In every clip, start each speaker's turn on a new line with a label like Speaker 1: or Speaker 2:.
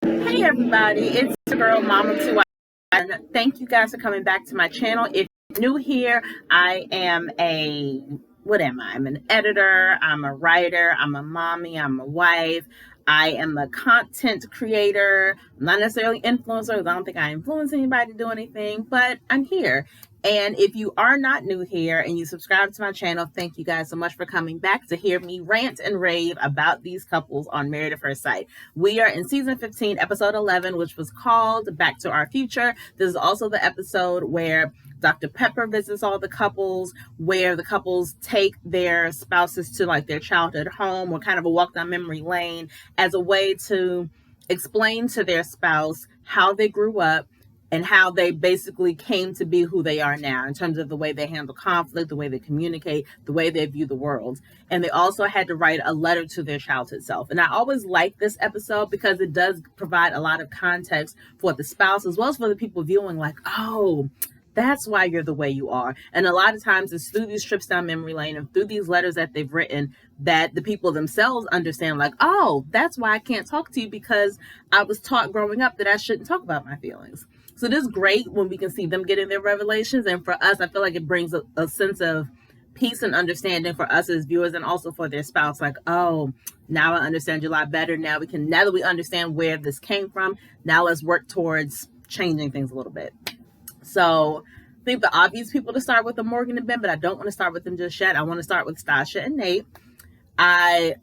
Speaker 1: Hey everybody, it's your girl Mama 2. And thank you guys for coming back to my channel. If you're new here, I am what am I? I'm an editor, I'm a writer, I'm a mommy, I'm a wife, I am a content creator. I'm not necessarily influencer. I don't think I influence anybody to do anything, but I'm here. And if you are not new here and you subscribe to my channel, thank you guys so much for coming back to hear me rant and rave about these couples on Married at First Sight. We are in season 15, episode 11, which was called Back to Our Future. This is also the episode where Dr. Pepper visits all the couples, where the couples take their spouses to like their childhood home, or kind of a walk down memory lane as a way to explain to their spouse how they grew up and how they basically came to be who they are now in terms of the way they handle conflict, the way they communicate, the way they view the world. And they also had to write a letter to their childhood self. And I always like this episode because it does provide a lot of context for the spouse as well as for the people viewing, like, oh, that's why you're the way you are. And a lot of times it's through these trips down memory lane and through these letters that they've written that the people themselves understand, like, oh, that's why I can't talk to you, because I was taught growing up that I shouldn't talk about my feelings. So it is great when we can see them getting their revelations. And for us, I feel like it brings a sense of peace and understanding for us as viewers, and also for their spouse. Like, oh, now I understand you a lot better. Now that we understand where this came from, now let's work towards changing things a little bit. So I think the obvious people to start with are Morgan and Ben, but I don't want to start with them just yet. I want to start with Stasha and Nate.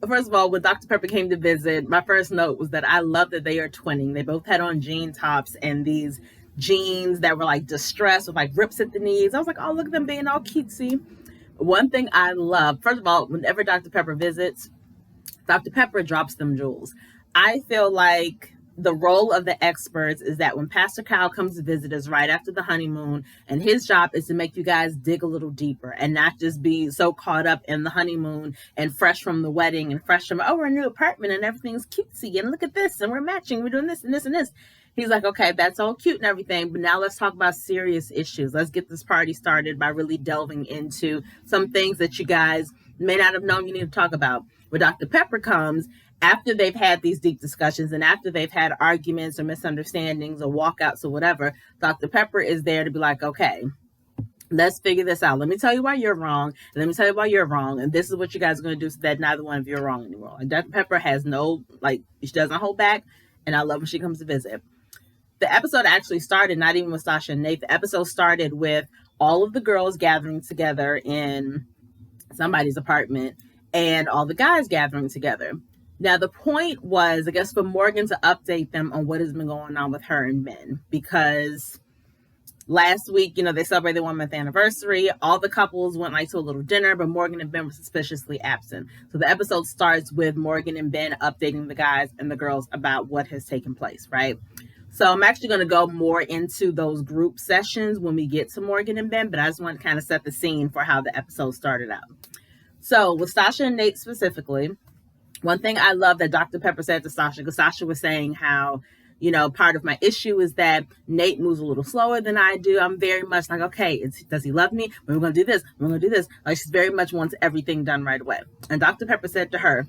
Speaker 1: First of all, when Dr. Pepper came to visit, my first note was that I love that they are twinning. They both had on jean tops and these jeans that were like distressed with like rips at the knees. I was like, oh, look at them being all cutesy. One thing I love, first of all, whenever Dr. Pepper visits, Dr. Pepper drops them jewels. I feel like the role of the experts is that when Pastor Kyle comes to visit us right after the honeymoon, and his job is to make you guys dig a little deeper and not just be so caught up in the honeymoon and fresh from the wedding and fresh from, oh, we're in a new apartment and everything's cutesy and look at this and we're matching, we're doing this and this and this. He's like, okay, that's all cute and everything, but now let's talk about serious issues. Let's get this party started by really delving into some things that you guys may not have known you need to talk about. Where Dr. Pepper comes after they've had these deep discussions and after they've had arguments or misunderstandings or walkouts or whatever, Dr. Pepper is there to be like, okay, let's figure this out. Let me tell you why you're wrong. And let me tell you why you're wrong. And this is what you guys are going to do so that neither one of you are wrong anymore. Like, Dr. Pepper has she doesn't hold back. And I love when she comes to visit. The episode actually started not even with Sasha and Nate. The episode started with all of the girls gathering together in somebody's apartment and all the guys gathering together. Now, the point was, I guess, for Morgan to update them on what has been going on with her and Ben, because last week, they celebrated their 1 month anniversary. All the couples went to a little dinner, but Morgan and Ben were suspiciously absent. So the episode starts with Morgan and Ben updating the guys and the girls about what has taken place, right? So I'm actually going to go more into those group sessions when we get to Morgan and Ben, but I just want to kind of set the scene for how the episode started out. So with Sasha and Nate specifically, one thing I love that Dr. Pepper said to Sasha, because Sasha was saying how, part of my issue is that Nate moves a little slower than I do. I'm very much like, okay, does he love me? We're going to do this. We're going to do this. Like, she very much wants everything done right away. And Dr. Pepper said to her,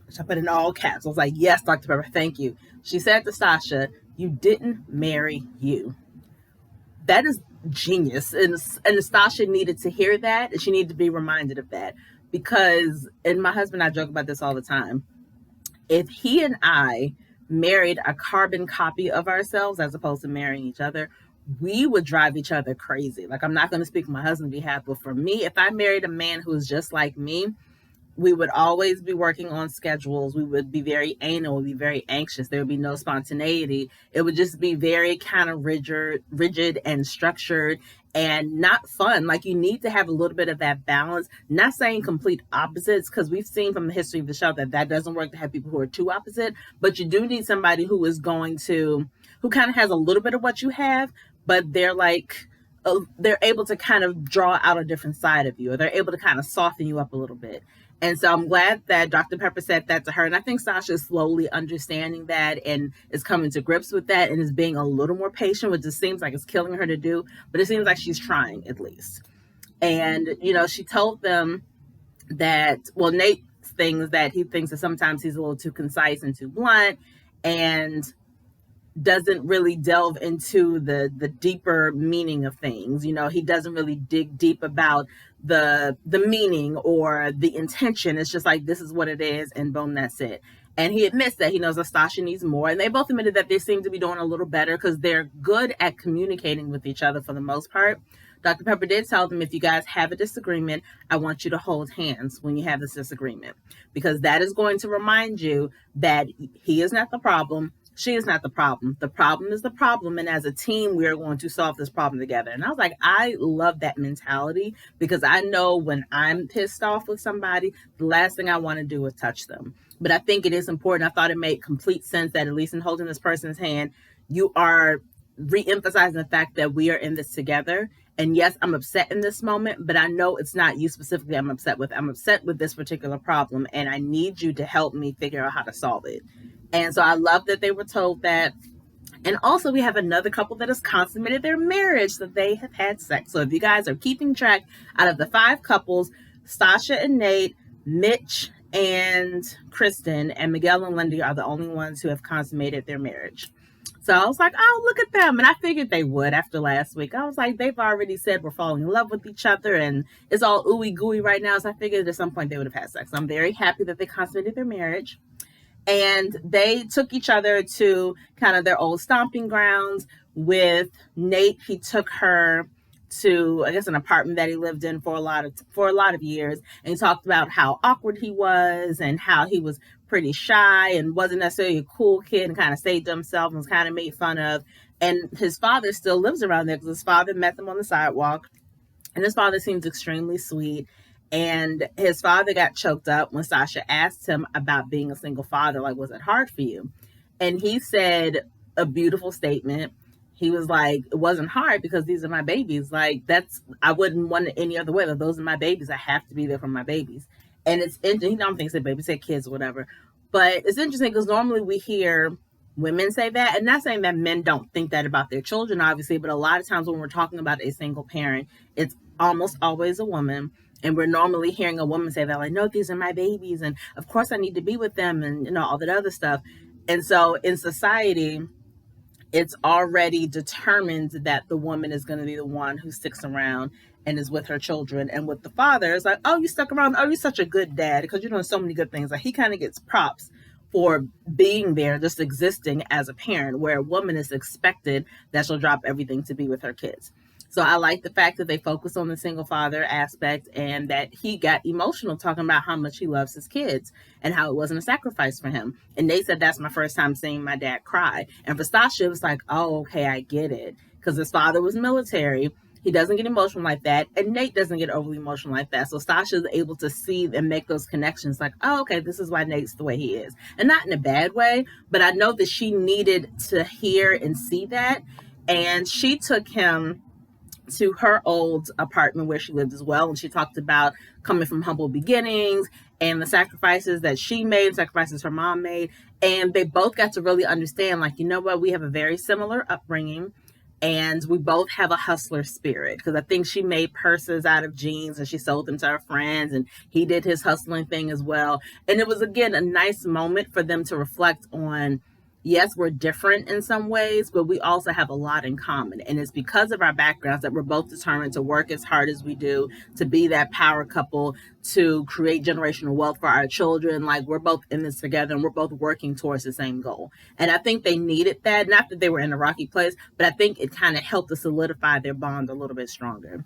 Speaker 1: which I put in all caps, I was like, yes, Dr. Pepper, thank you. She said to Sasha, you didn't marry you. That is genius. And Stasha needed to hear that. And she needed to be reminded of that. Because, and my husband and I joke about this all the time, if he and I married a carbon copy of ourselves as opposed to marrying each other, we would drive each other crazy. Like, I'm not going to speak on my husband's behalf, but for me, if I married a man who is just like me, we would always be working on schedules. We would be very anal, we'd be very anxious. There would be no spontaneity. It would just be very kind of rigid and structured and not fun. Like, you need to have a little bit of that balance. Not saying complete opposites, because we've seen from the history of the show that doesn't work to have people who are too opposite, but you do need somebody who kind of has a little bit of what you have, but they're able to kind of draw out a different side of you, or they're able to kind of soften you up a little bit. And so I'm glad that Dr. Pepper said that to her. And I think Sasha is slowly understanding that and is coming to grips with that and is being a little more patient, which just seems like it's killing her to do. But it seems like she's trying, at least. And, she told them that, Nate things that he thinks that sometimes he's a little too concise and too blunt. And doesn't really delve into the deeper meaning of things. You know, he doesn't really dig deep about the meaning or the intention. It's just like, this is what it is, and boom, that's it. And he admits that he knows Stasha needs more, and they both admitted that they seem to be doing a little better because they're good at communicating with each other for the most part. Dr. Pepper did tell them, if you guys have a disagreement, I want you to hold hands when you have this disagreement, because that is going to remind you that he is not the problem, she is not the problem. The problem is the problem, and as a team, we are going to solve this problem together. And I was like, I love that mentality, because I know when I'm pissed off with somebody, the last thing I want to do is touch them. But I think it is important. I thought it made complete sense that, at least in holding this person's hand, you are re-emphasizing the fact that we are in this together. And yes, I'm upset in this moment, but I know it's not you specifically I'm upset with. I'm upset with this particular problem, and I need you to help me figure out how to solve it. And so I love that they were told that. And also, we have another couple that has consummated their marriage, that they have had sex. So if you guys are keeping track, out of the 5 couples, Stasha and Nate, Mitch and Kristen, and Miguel and Lindy are the only ones who have consummated their marriage. So I was like, oh, look at them. And I figured they would after last week. I was like, they've already said we're falling in love with each other, and it's all ooey gooey right now. So I figured at some point they would have had sex. I'm very happy that they consummated their marriage. And they took each other to kind of their old stomping grounds. With Nate, he took her to, I guess, an apartment that he lived in for a lot of years, and he talked about how awkward he was and how he was pretty shy and wasn't necessarily a cool kid, and kind of stayed to himself and was kind of made fun of. And his father still lives around there, because his father met them on the sidewalk, and his father seems extremely sweet. And his father got choked up when Sasha asked him about being a single father. Like, was it hard for you? And he said a beautiful statement. He was like, it wasn't hard, because these are my babies. Like, I wouldn't want it any other way. Like, those are my babies. I have to be there for my babies. And it's interesting. He don't think said babies, said kids or whatever. But it's interesting, because normally we hear women say that. And not saying that men don't think that about their children, obviously. But a lot of times when we're talking about a single parent, it's almost always a woman. And we're normally hearing a woman say that, like, no, these are my babies, and of course I need to be with them, and, you know, all that other stuff. And so in society, it's already determined that the woman is going to be the one who sticks around and is with her children. And with the father, it's like, oh, you stuck around. Oh, you're such a good dad, because you're doing so many good things. Like, he kind of gets props for being there, just existing as a parent, where a woman is expected that she'll drop everything to be with her kids. So I like the fact that they focus on the single father aspect, and that he got emotional talking about how much he loves his kids and how it wasn't a sacrifice for him. And they said, that's my first time seeing my dad cry. And for Stasha, it was like, oh, okay, I get it. Because his father was military. He doesn't get emotional like that. And Nate doesn't get overly emotional like that. So Stasha is able to see and make those connections, like, oh, okay, this is why Nate's the way he is. And not in a bad way, but I know that she needed to hear and see that. And she took him to her old apartment where she lived as well. And she talked about coming from humble beginnings and the sacrifices that she made, sacrifices her mom made. And they both got to really understand, like, you know what, we have a very similar upbringing, and we both have a hustler spirit. Because I think she made purses out of jeans and she sold them to her friends, and he did his hustling thing as well. And it was, again, a nice moment for them to reflect on, yes, we're different in some ways, but we also have a lot in common. And it's because of our backgrounds that we're both determined to work as hard as we do, to be that power couple, to create generational wealth for our children. Like, we're both in this together, and we're both working towards the same goal. And I think they needed that. Not that they were in a rocky place, but I think it kind of helped to solidify their bond a little bit stronger.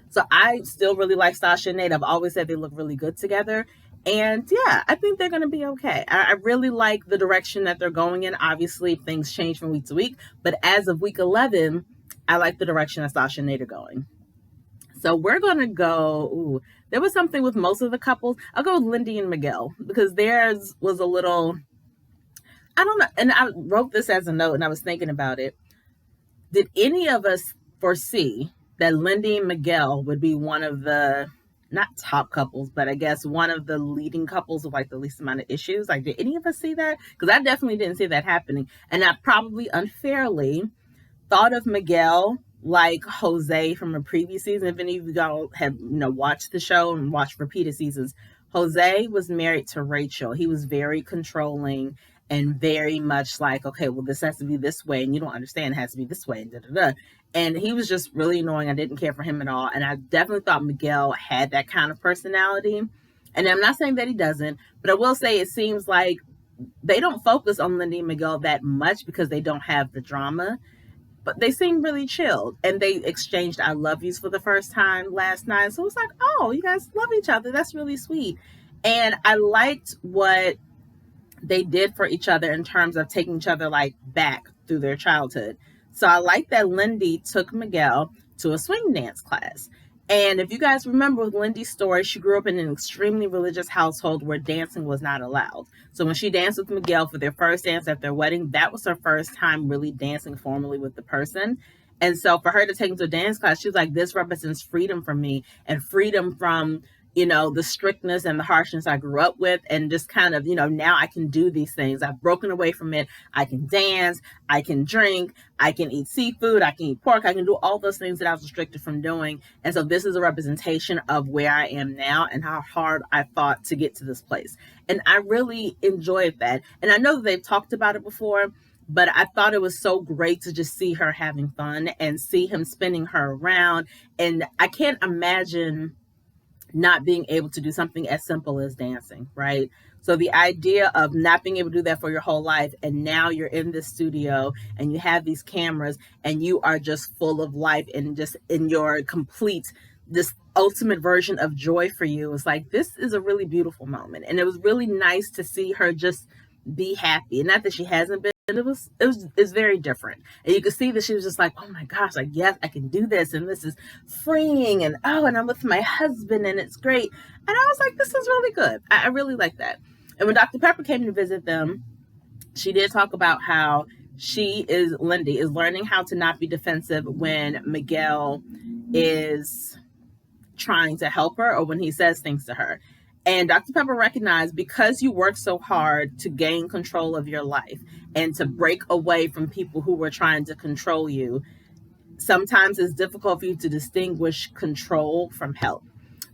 Speaker 1: So I still really like Sasha and Nate. I've always said they look really good together. And yeah, I think they're going to be okay. I really like the direction that they're going in. Obviously, things change from week to week. But as of week 11, I like the direction that Sasha and Nate are going. So we're going to go, there was something with most of the couples. I'll go with Lindy and Miguel, because theirs was a little, I don't know. And I wrote this as a note, and I was thinking about it. Did any of us foresee that Lindy and Miguel would be one of the, not top couples, but I guess one of the leading couples with, like, the least amount of issues? Like, did any of us see that? Because I definitely didn't see that happening. And I probably unfairly thought of Miguel like Jose from a previous season. If any of you guys have, watched the show and watched repeated seasons, Jose was married to Rachel. He was very controlling, and very much like, okay, well, this has to be this way, and you don't understand, it has to be this way, and da da da. And he was just really annoying. I didn't care for him at all. And I definitely thought Miguel had that kind of personality. And I'm not saying that he doesn't, but I will say it seems like they don't focus on Lindy and Miguel that much because they don't have the drama. But they seem really chilled, and they exchanged I love yous for the first time last night. So it was like, oh, you guys love each other. That's really sweet. And I liked what they did for each other in terms of taking each other like back through their childhood. So I like that Lindy took Miguel to a swing dance class. And if you guys remember with Lindy's story, she grew up in an extremely religious household where dancing was not allowed. So when she danced with Miguel for their first dance at their wedding, that was her first time really dancing formally with the person. And so for her to take him to a dance class, she was like, this represents freedom for me, and freedom from, the strictness and the harshness I grew up with, and just kind of, now I can do these things. I've broken away from it. I can dance, I can drink, I can eat seafood, I can eat pork, I can do all those things that I was restricted from doing. And so this is a representation of where I am now and how hard I fought to get to this place. And I really enjoyed that. And I know that they've talked about it before, but I thought it was so great to just see her having fun and see him spinning her around. And I can't imagine not being able to do something as simple as dancing, right? So the idea of not being able to do that for your whole life, and now you're in this studio and you have these cameras and you are just full of life and just in your complete, this ultimate version of joy for you. It's like, this is a really beautiful moment. And it was really nice to see her just be happy. And not that she hasn't been, it's very different. And you could see that she was just like, oh my gosh, like, yes, I can do this. And this is freeing. And and I'm with my husband and it's great. And I was like, this is really good. I really like that. And when Dr. Pepper came to visit them, she did talk about how Lindy is learning how to not be defensive when Miguel is trying to help her or when he says things to her. And Dr. Pepper recognized, because you work so hard to gain control of your life and to break away from people who were trying to control you, sometimes it's difficult for you to distinguish control from help.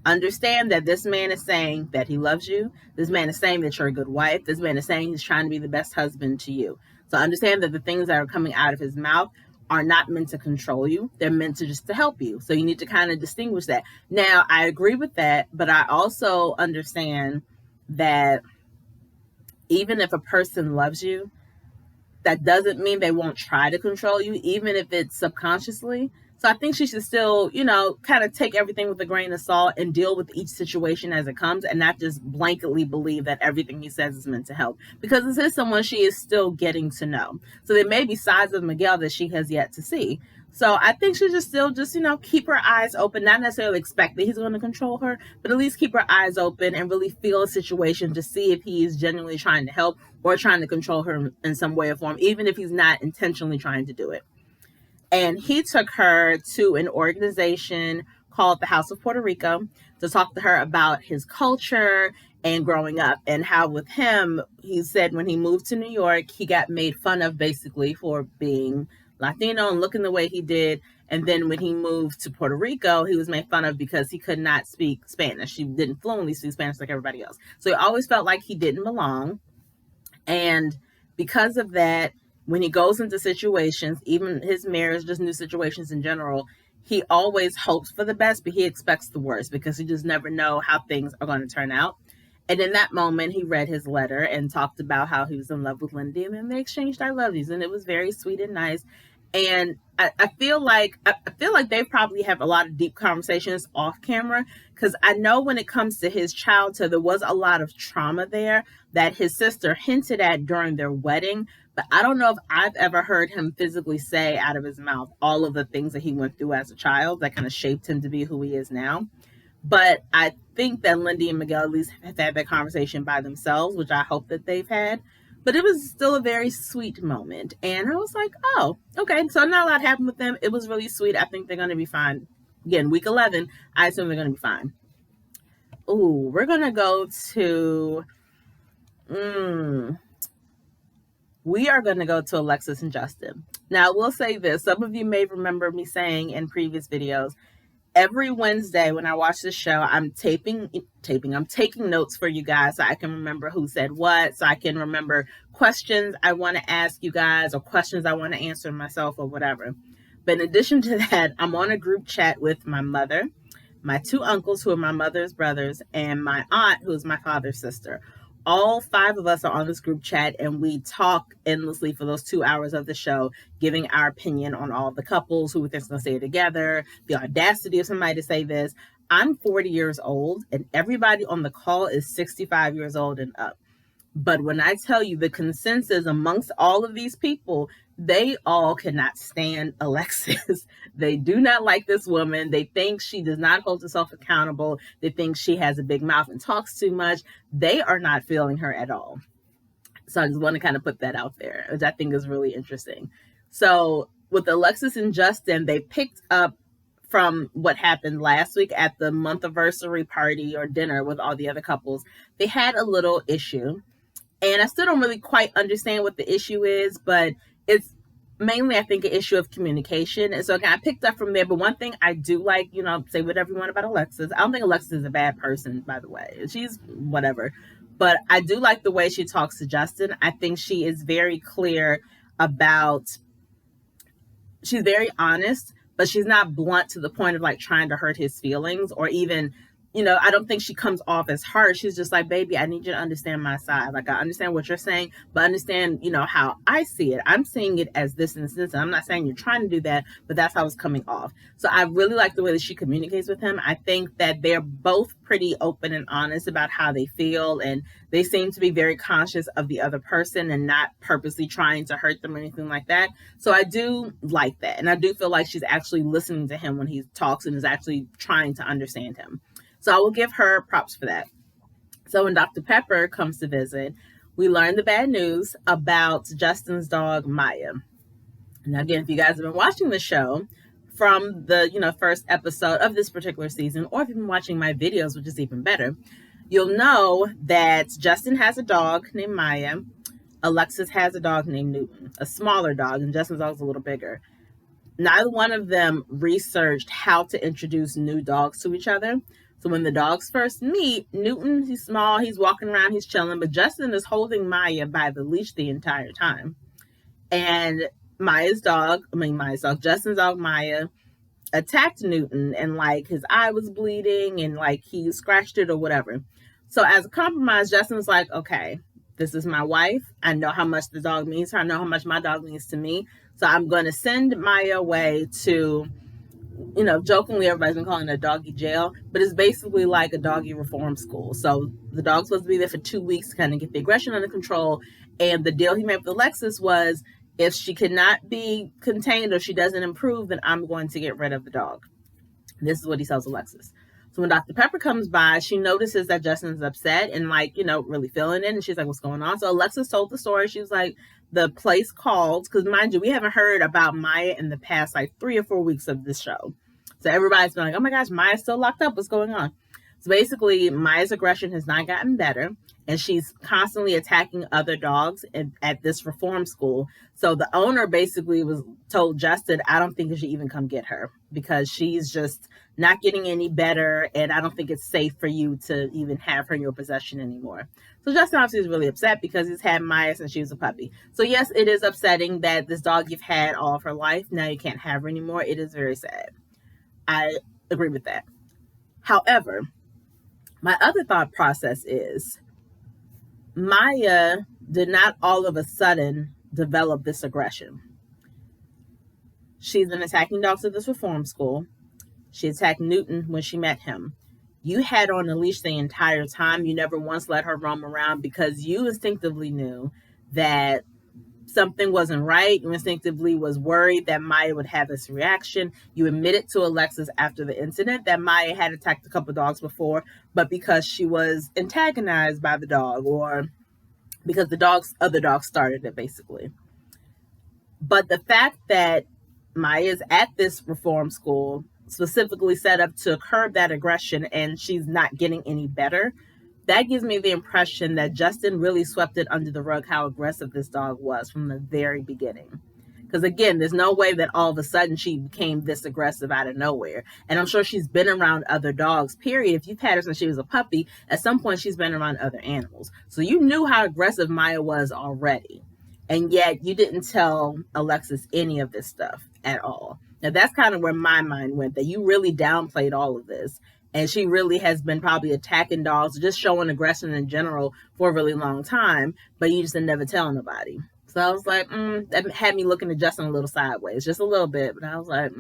Speaker 1: Understand that this man is saying that he loves you. This man is saying that you're a good wife. This man is saying he's trying to be the best husband to you. So understand that the things that are coming out of his mouth are not meant to control you. They're meant to just to help you. So you need to kind of distinguish that. Now, I agree with that, but I also understand that even if a person loves you, that doesn't mean they won't try to control you, even if it's subconsciously. So I think she should still, kind of take everything with a grain of salt and deal with each situation as it comes, and not just blanketly believe that everything he says is meant to help. Because this is someone she is still getting to know. So there may be sides of Miguel that she has yet to see. So I think she should still just, keep her eyes open, not necessarily expect that he's going to control her, but at least keep her eyes open and really feel a situation to see if he is genuinely trying to help or trying to control her in some way or form, even if he's not intentionally trying to do it. And he took her to an organization called the House of Puerto Rico to talk to her about his culture and growing up, and how with him, he said when he moved to New York, he got made fun of basically for being Latino and looking the way he did. And then when he moved to Puerto Rico, he was made fun of because he could not speak Spanish. He didn't fluently speak Spanish like everybody else. So he always felt like he didn't belong. And because of that, when he goes into situations, even his marriage, just new situations in general, he always hopes for the best, but he expects the worst because he just never know how things are going to turn out. And in that moment, he read his letter and talked about how he was in love with Lindy, and then they exchanged I love yous, and it was very sweet and nice. And I feel like they probably have a lot of deep conversations off camera, because I know when it comes to his childhood, there was a lot of trauma there that his sister hinted at during their wedding. But I don't know if I've ever heard him physically say out of his mouth all of the things that he went through as a child that kind of shaped him to be who he is now. But I think that Lindy and Miguel at least have had that conversation by themselves, which I hope that they've had. But it was still a very sweet moment. And I was like, oh, okay. So not a lot happened with them. It was really sweet. I think they're going to be fine. Again, week 11, I assume they're going to be fine. Ooh, we're going to go to... we are going to go to Alexis and Justin. Now, I will say this. Some of you may remember me saying in previous videos, every Wednesday when I watch the show, I'm taking notes for you guys so I can remember who said what, so I can remember questions I want to ask you guys or questions I want to answer myself or whatever. But in addition to that, I'm on a group chat with my mother, my two uncles, who are my mother's brothers, and my aunt, who is my father's sister. All five of us are on this group chat, and we talk endlessly for those 2 hours of the show, giving our opinion on all the couples, who we think is going to stay together, the audacity of somebody to say this. I'm 40 years old, and everybody on the call is 65 years old and up. But when I tell you the consensus amongst all of these people, they all cannot stand Alexis. They do not like this woman. They think she does not hold herself accountable. They think she has a big mouth and talks too much. They are not feeling her at all. So I just want to kind of put that out there, which I think is really interesting. So with Alexis and Justin, they picked up from what happened last week at the month-anniversary party or dinner with all the other couples. They had a little issue. And I still don't really quite understand what the issue is, but it's mainly, I think, an issue of communication. And so I picked up from there. But one thing I do like, say whatever you want about Alexis. I don't think Alexis is a bad person, by the way. She's whatever. But I do like the way she talks to Justin. I think she is very clear about, she's very honest, but she's not blunt to the point of like trying to hurt his feelings or even, I don't think she comes off as harsh. She's just like, baby, I need you to understand my side. Like, I understand what you're saying, but understand, how I see it. I'm seeing it as this and this. And I'm not saying you're trying to do that, but that's how it's coming off. So I really like the way that she communicates with him. I think that they're both pretty open and honest about how they feel. And they seem to be very conscious of the other person and not purposely trying to hurt them or anything like that. So I do like that. And I do feel like she's actually listening to him when he talks and is actually trying to understand him. So I will give her props for that. So when Dr. Pepper comes to visit, we learn the bad news about Justin's dog, Maya. Now, again, if you guys have been watching the show from the first episode of this particular season, or if you've been watching my videos, which is even better, you'll know that Justin has a dog named Maya. Alexis has a dog named Newton, a smaller dog, and Justin's dog's a little bigger. Neither one of them researched how to introduce new dogs to each other. So when the dogs first meet, Newton, he's small, he's walking around, he's chilling, but Justin is holding Maya by the leash the entire time. And Justin's dog, Maya, attacked Newton, and like his eye was bleeding and like he scratched it or whatever. So as a compromise, Justin was like, okay, this is my wife. I know how much the dog means to her. I know how much my dog means to me. So I'm going to send Maya away to, jokingly, everybody's been calling it a doggy jail, but it's basically like a doggy reform school. So the dog's supposed to be there for 2 weeks to kind of get the aggression under control. And the deal he made with Alexis was, if she cannot be contained or she doesn't improve, then I'm going to get rid of the dog. This is what he tells Alexis. So when Dr. Pepper comes by, she notices that Justin's upset and really feeling it. And she's like, what's going on? So Alexis told the story. She was like, the place called, because mind you, we haven't heard about Maya in the past 3 or 4 weeks of this show. So everybody's been like, oh my gosh, Maya's still locked up. What's going on? So basically, Maya's aggression has not gotten better, and she's constantly attacking other dogs at this reform school. So the owner basically told Justin, I don't think you should even come get her because she's just not getting any better, and I don't think it's safe for you to even have her in your possession anymore. So Justin obviously is really upset because he's had Maya since she was a puppy. So yes, it is upsetting that this dog you've had all of her life, now you can't have her anymore. It is very sad. I agree with that. However, my other thought process is Maya did not all of a sudden develop this aggression. She's been attacking dogs at this reform school. She attacked Newton when she met him. You had her on a leash the entire time. You never once let her roam around because you instinctively knew that something wasn't right. You instinctively was worried that Maya would have this reaction. You admitted to Alexis after the incident that Maya had attacked a couple dogs before, but because she was antagonized by the dog or because other dogs started it basically. But the fact that Maya's at this reform school specifically set up to curb that aggression and she's not getting any better, that gives me the impression that Justin really swept it under the rug how aggressive this dog was from the very beginning. Because again, there's no way that all of a sudden she became this aggressive out of nowhere. And I'm sure she's been around other dogs, period. If you've had her since she was a puppy, at some point she's been around other animals. So you knew how aggressive Maya was already. And yet you didn't tell Alexis any of this stuff at all. Now that's kind of where my mind went, that you really downplayed all of this. And she really has been probably attacking dogs, just showing aggression in general for a really long time, but you just didn't never tell nobody. So I was like, that had me looking at Justin a little sideways, just a little bit. But I was like,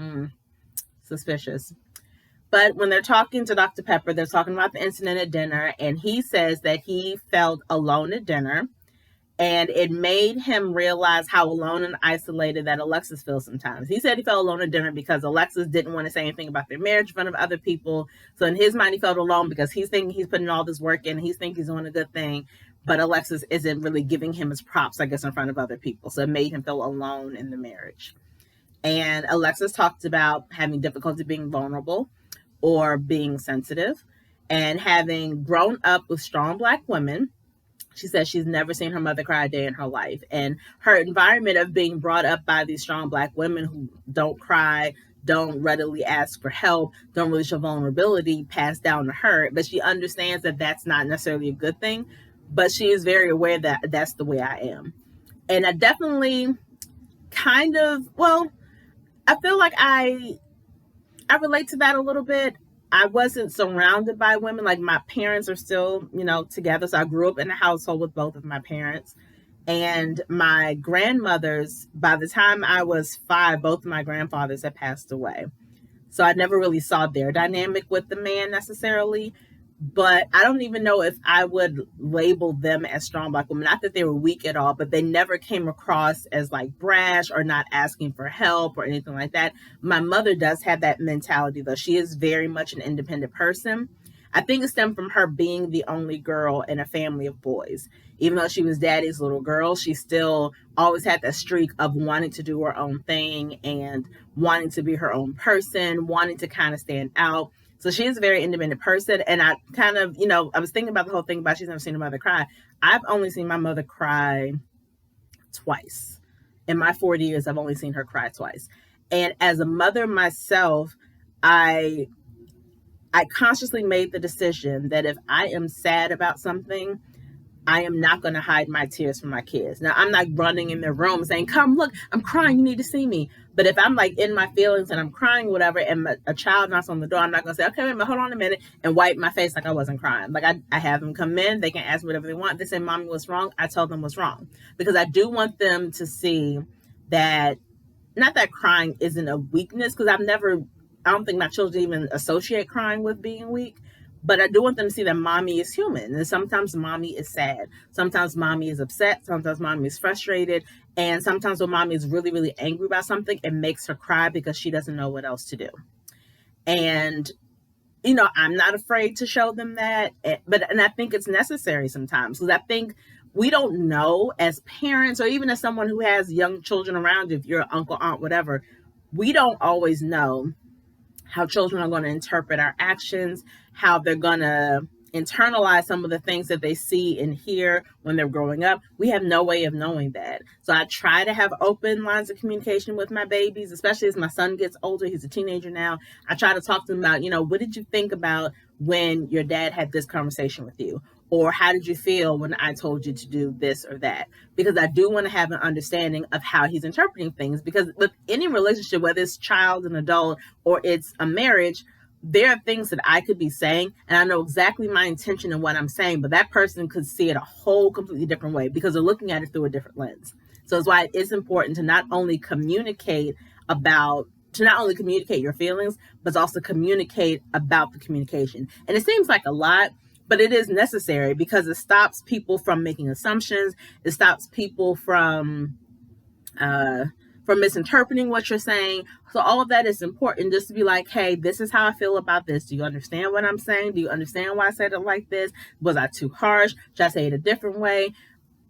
Speaker 1: suspicious. But when they're talking to Dr. Pepper, they're talking about the incident at dinner, and he says that he felt alone at dinner, and it made him realize how alone and isolated that Alexis feels sometimes. He said he felt alone at dinner because Alexis didn't want to say anything about their marriage in front of other people. So in his mind, he felt alone because he's thinking he's putting all this work in, he's thinking he's doing a good thing, but Alexis isn't really giving him his props, I guess, in front of other people. So it made him feel alone in the marriage. And Alexis talked about having difficulty being vulnerable or being sensitive, and having grown up with strong Black women. She says she's never seen her mother cry a day in her life. And her environment of being brought up by these strong Black women who don't cry, don't readily ask for help, don't really show vulnerability, passed down to her. But she understands that that's not necessarily a good thing. But she is very aware that that's the way I am. And I definitely kind of, I feel like I relate to that a little bit. I wasn't surrounded by women. Like, my parents are still, together. So I grew up in a household with both of my parents. And my grandmothers, by the time I was 5, both of my grandfathers had passed away. So I never really saw their dynamic with the man necessarily. But I don't even know if I would label them as strong Black women. Not that they were weak at all, but they never came across as like brash or not asking for help or anything like that. My mother does have that mentality, though. She is very much an independent person. I think it stemmed from her being the only girl in a family of boys. Even though she was daddy's little girl, she still always had that streak of wanting to do her own thing and wanting to be her own person, wanting to kind of stand out. So she is a very independent person. And I kind of, I was thinking about the whole thing about she's never seen her mother cry. I've only seen my mother cry twice. In my 40 years, I've only seen her cry twice. And as a mother myself, I consciously made the decision that if I am sad about something, I am not going to hide my tears from my kids. Now, I'm not running in their room saying, come, look, I'm crying, you need to see me. But if I'm like in my feelings and I'm crying, whatever, and a child knocks on the door, I'm not going to say, okay, wait a minute, hold on a minute, and wipe my face like I wasn't crying. Like, I have them come in, they can ask me whatever they want. They say, Mommy, what's wrong? I tell them what's wrong. Because I do want them to see that, not that crying isn't a weakness, because I don't think my children even associate crying with being weak. But I do want them to see that mommy is human. And sometimes mommy is sad. Sometimes mommy is upset. Sometimes mommy is frustrated. And sometimes when mommy is really, really angry about something, it makes her cry because she doesn't know what else to do. And, I'm not afraid to show them that. And I think it's necessary sometimes, because I think we don't know as parents, or even as someone who has young children around you, if you're an uncle, aunt, whatever, we don't always know how children are going to interpret our actions, how they're going to internalize some of the things that they see and hear when they're growing up. We have no way of knowing that. So I try to have open lines of communication with my babies, especially as my son gets older. He's a teenager now. I try to talk to him about, what did you think about when your dad had this conversation with you? Or how did you feel when I told you to do this or that? Because I do want to have an understanding of how he's interpreting things. Because with any relationship, whether it's child and adult or it's a marriage, there are things that I could be saying and I know exactly my intention and what I'm saying, but that person could see it a whole completely different way because they're looking at it through a different lens. So it's why it is important to not only communicate your feelings, but also communicate about the communication. And it seems like a lot, but it is necessary because it stops people from making assumptions. It stops people from misinterpreting what you're saying. So all of that is important, just to be like, hey, this is how I feel about this. Do you understand what I'm saying? Do you understand why I said it like this? Was I too harsh? Should I say it a different way?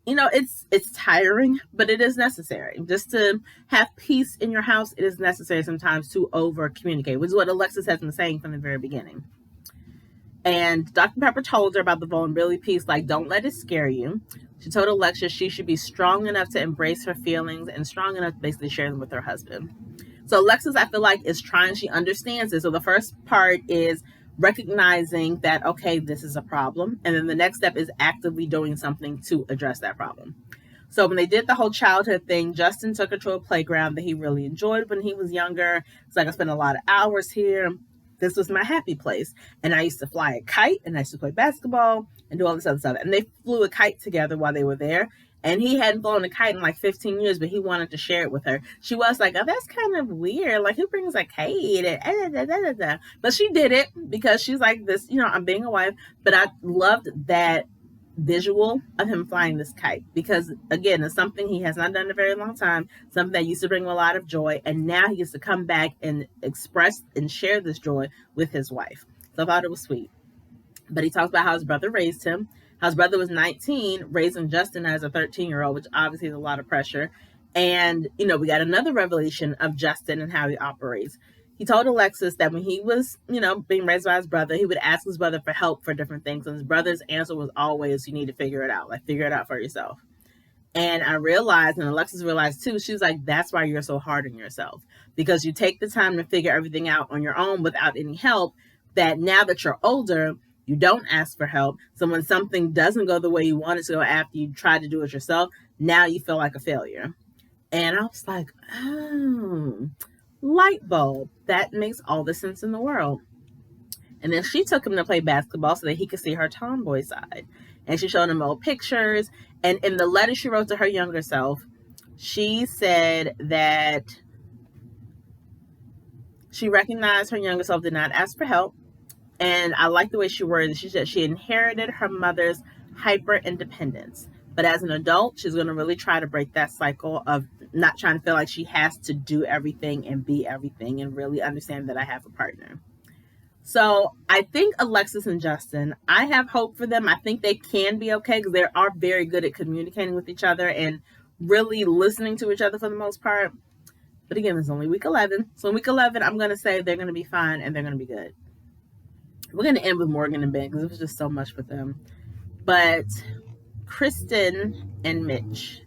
Speaker 1: It's tiring, but it is necessary. Just to have peace in your house, it is necessary sometimes to over communicate, which is what Alexis has been saying from the very beginning. And Dr. Pepper told her about the vulnerability piece, like, don't let it scare you. She told Alexis she should be strong enough to embrace her feelings and strong enough to basically share them with her husband. So Alexis, I feel like, is trying, she understands it. So the first part is recognizing that, okay, this is a problem. And then the next step is actively doing something to address that problem. So when they did the whole childhood thing, Justin took her to a playground that he really enjoyed when he was younger. It's like, I spent a lot of hours here. This was my happy place. And I used to fly a kite and I used to play basketball and do all this other stuff. And they flew a kite together while they were there. And he hadn't flown a kite in like 15 years, but he wanted to share it with her. She was like, oh, that's kind of weird. Like, who brings a kite? But she did it because she's like, this, I'm being a wife. But I loved that visual of him flying this kite because, again, it's something he has not done in a very long time, something that used to bring him a lot of joy. And now he gets to come back and express and share this joy with his wife. So I thought it was sweet. But he talks about how his brother raised him. How his brother was 19, raising Justin as a 13-year-old, which obviously is a lot of pressure. And, we got another revelation of Justin and how he operates. He told Alexis that when he was, being raised by his brother, he would ask his brother for help for different things. And his brother's answer was always, you need to figure it out. Like, figure it out for yourself. And I realized, and Alexis realized too, she was like, that's why you're so hard on yourself. Because you take the time to figure everything out on your own without any help, that now that you're older, you don't ask for help. So when something doesn't go the way you want it to go after you try to do it yourself, now you feel like a failure. And I was like, oh, light bulb. That makes all the sense in the world. And then she took him to play basketball so that he could see her tomboy side. And she showed him old pictures. And in the letter she wrote to her younger self, she said that she recognized her younger self did not ask for help. And I like the way she worded it. She said she inherited her mother's hyper independence. But as an adult, she's going to really try to break that cycle of not trying to feel like she has to do everything and be everything, and really understand that I have a partner. So I think Alexis and Justin, I have hope for them. I think they can be okay because they are very good at communicating with each other and really listening to each other for the most part. But again, it's only week 11. So in week 11, I'm going to say they're going to be fine and they're going to be good. We're going to end with Morgan and Binh because it was just so much with them. But Kristen and Mitch.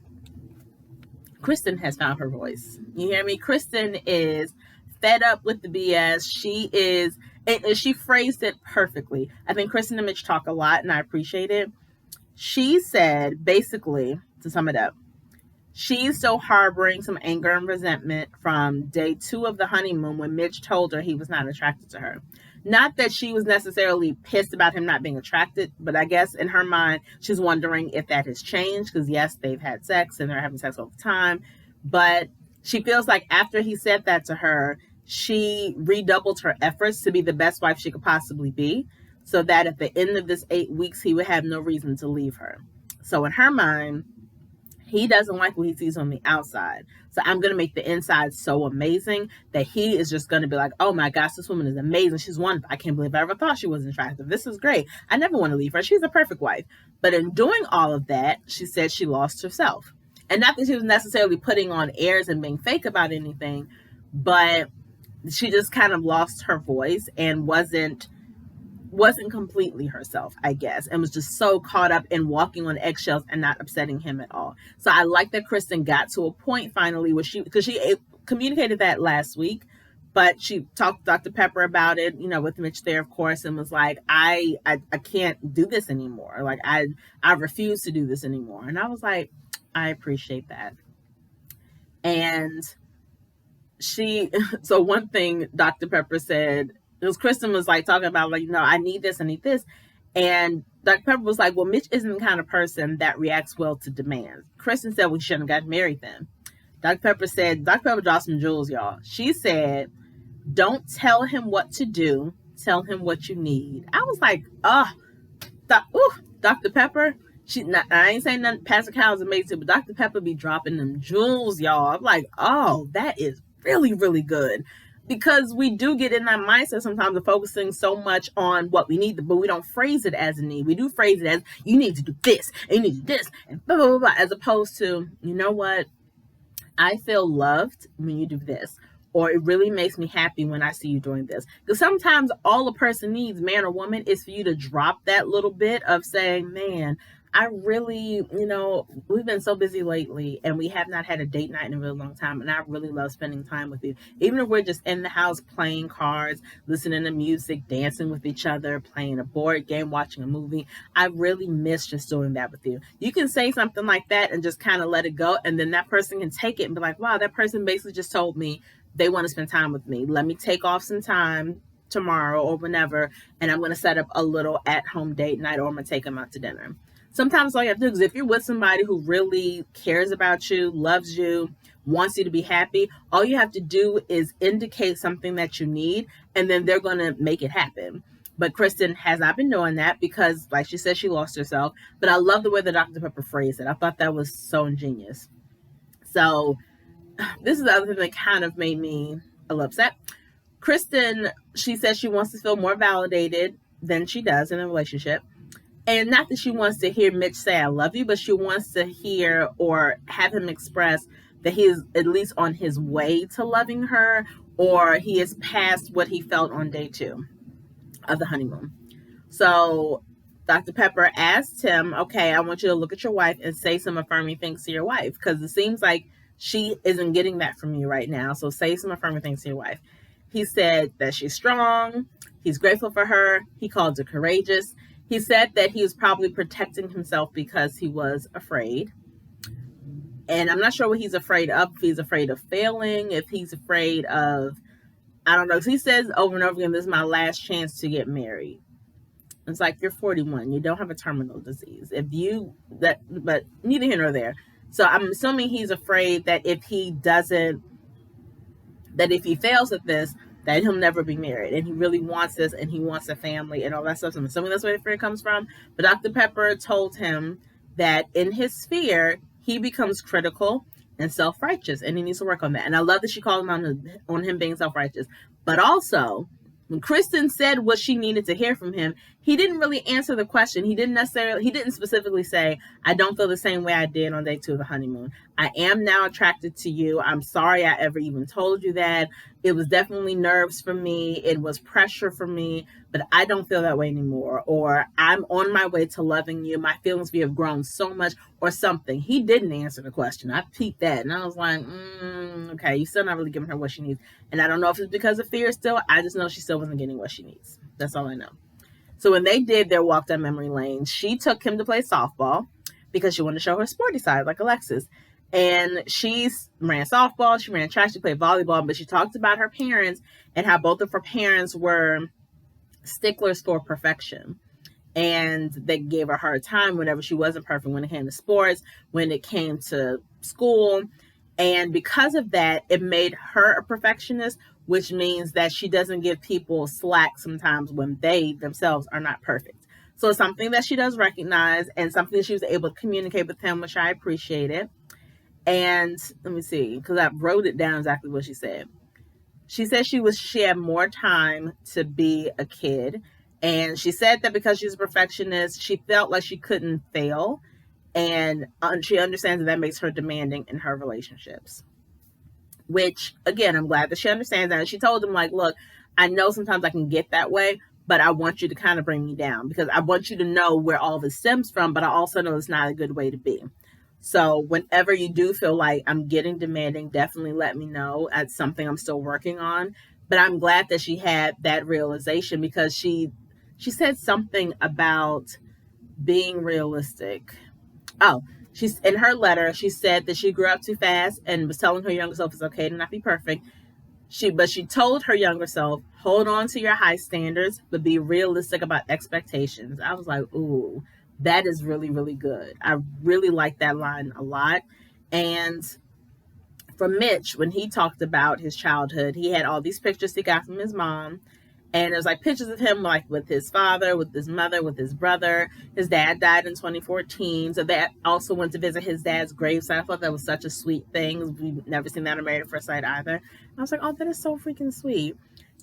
Speaker 1: Kristen has found her voice. You hear me? Kristen is fed up with the BS. She is, and she phrased it perfectly. I think Kristen and Mitch talk a lot, and I appreciate it. She said, basically, to sum it up, she's still harboring some anger and resentment from day 2 of the honeymoon when Mitch told her he was not attracted to her. Not that she was necessarily pissed about him not being attracted, but I guess in her mind, she's wondering if that has changed because, yes, they've had sex and they're having sex all the time. But she feels like after he said that to her, she redoubled her efforts to be the best wife she could possibly be so that at the end of this 8 weeks, he would have no reason to leave her. So in her mind, he doesn't like what he sees on the outside. So I'm going to make the inside so amazing that he is just going to be like, oh my gosh, this woman is amazing. She's wonderful. I can't believe I ever thought she was attractive. This is great. I never want to leave her. She's a perfect wife. But in doing all of that, she said she lost herself. And not that she was necessarily putting on airs and being fake about anything, but she just kind of lost her voice and wasn't completely herself, I guess, and was just so caught up in walking on eggshells and not upsetting him at all. So I like that Kristen got to a point finally where because she communicated that last week, but she talked to Dr. Pepper about it, with Mitch there, of course, and was like, I can't do this anymore. Like, I refuse to do this anymore. And I was like, I appreciate that. And so one thing Dr. Pepper said, because Kristen was like talking about like, I need this, I need this. And Dr. Pepper was like, well, Mitch isn't the kind of person that reacts well to demands. Kristen said we shouldn't have gotten married then. Dr. Pepper dropped some jewels, y'all. She said, don't tell him what to do. Tell him what you need. I was like, Dr. Pepper. I ain't saying nothing. Pastor Kyle's amazing, but Dr. Pepper be dropping them jewels, y'all. I'm like, oh, that is really, really good. Because we do get in that mindset sometimes of focusing so much on what we need, but we don't phrase it as a need. We do phrase it as, you need to do this, and you need to do this, and blah, blah, blah, blah, as opposed to, you know what? I feel loved when you do this. Or it really makes me happy when I see you doing this. Because sometimes all a person needs, man or woman, is for you to drop that little bit of saying, man, I really, we've been so busy lately and we have not had a date night in a really long time. And I really love spending time with you. Even if we're just in the house playing cards, listening to music, dancing with each other, playing a board game, watching a movie. I really miss just doing that with you. You can say something like that and just kind of let it go. And then that person can take it and be like, wow, that person basically just told me they want to spend time with me. Let me take off some time tomorrow or whenever, and I'm going to set up a little at-home date night, or I'm going to take them out to dinner. Sometimes all you have to do is, if you're with somebody who really cares about you, loves you, wants you to be happy, all you have to do is indicate something that you need, and then they're going to make it happen. But Kristen has not been doing that because, like she said, she lost herself. But I love the way the Dr. Pepper phrased it. I thought that was so ingenious. So this is the other thing that kind of made me a little upset. Kristen, she says she wants to feel more validated than she does in a relationship. And not that she wants to hear Mitch say, I love you, but she wants to hear or have him express that he is at least on his way to loving her, or he is past what he felt on day 2 of the honeymoon. So Dr. Pepper asked him, okay, I want you to look at your wife and say some affirming things to your wife, because it seems like she isn't getting that from you right now. So say some affirming things to your wife. He said that she's strong. He's grateful for her. He called her courageous. He said that he was probably protecting himself because he was afraid. And I'm not sure what he's afraid of. If he's afraid of failing, if he's afraid of, I don't know. He says over and over again, this is my last chance to get married. It's like, you're 41. You don't have a terminal disease. But neither here nor there. So I'm assuming he's afraid that if he fails at this, that he'll never be married. And he really wants this, and he wants a family and all that stuff. So I'm assuming that's where the fear comes from. But Dr. Pepper told him that in his fear, he becomes critical and self-righteous, and he needs to work on that. And I love that she called him on him being self-righteous. But also, when Kristen said what she needed to hear from him, he didn't really answer the question. He didn't specifically say, I don't feel the same way I did on day 2 of the honeymoon. I am now attracted to you. I'm sorry I ever even told you that. It was definitely nerves for me. It was pressure for me, but I don't feel that way anymore. Or I'm on my way to loving you. My feelings for you have grown so much, or something. He didn't answer the question. I peeped that and I was like, okay, you're still not really giving her what she needs. And I don't know if it's because of fear still. I just know she still wasn't getting what she needs. That's all I know. So when they did their walk down memory lane, she took him to play softball because she wanted to show her sporty side, like Alexis. And she ran softball, she ran track, she played volleyball, but she talked about her parents and how both of her parents were sticklers for perfection. And they gave her a hard time whenever she wasn't perfect, when it came to sports, when it came to school. And because of that, it made her a perfectionist, which means that she doesn't give people slack sometimes when they themselves are not perfect. So it's something that she does recognize, and something that she was able to communicate with him, which I appreciated. And let me see, because I wrote it down exactly what she said. She said she had more time to be a kid. And she said that because she's a perfectionist, she felt like she couldn't fail. And she understands that makes her demanding in her relationships. Which, again, I'm glad that she understands that. And she told him, like, look, I know sometimes I can get that way, but I want you to kind of bring me down, because I want you to know where all this stems from, but I also know it's not a good way to be. So whenever you do feel like I'm getting demanding, definitely let me know. That's something I'm still working on. But I'm glad that she had that realization, because she said something about being realistic. Oh, she's in her letter, she said that she grew up too fast and was telling her younger self it's okay to not be perfect. But she told her younger self, hold on to your high standards, but be realistic about expectations. I was like, ooh, that is really, really good. I really like that line a lot. And for Mitch, when he talked about his childhood, he had all these pictures he got from his mom. And it was like pictures of him, like with his father, with his mother, with his brother. His dad died in 2014. So they also went to visit his dad's gravesite. I thought that was such a sweet thing. We've never seen that on Married at First Sight either. I was like, oh, that is so freaking sweet.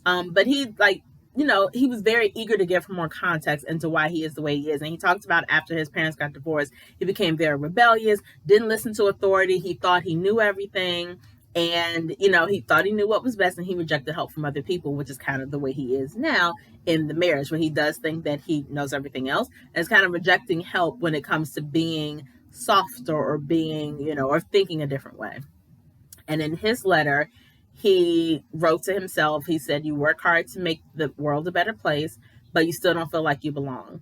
Speaker 1: But he, like, he was very eager to give her more context into why he is the way he is. And he talked about after his parents got divorced, he became very rebellious, didn't listen to authority. He thought he knew everything. And, he thought he knew what was best and he rejected help from other people, which is kind of the way he is now in the marriage, where he does think that he knows everything else and is kind of rejecting help when it comes to being softer or being, or thinking a different way. And in his letter, he wrote to himself, he said, "You work hard to make the world a better place, but you still don't feel like you belong."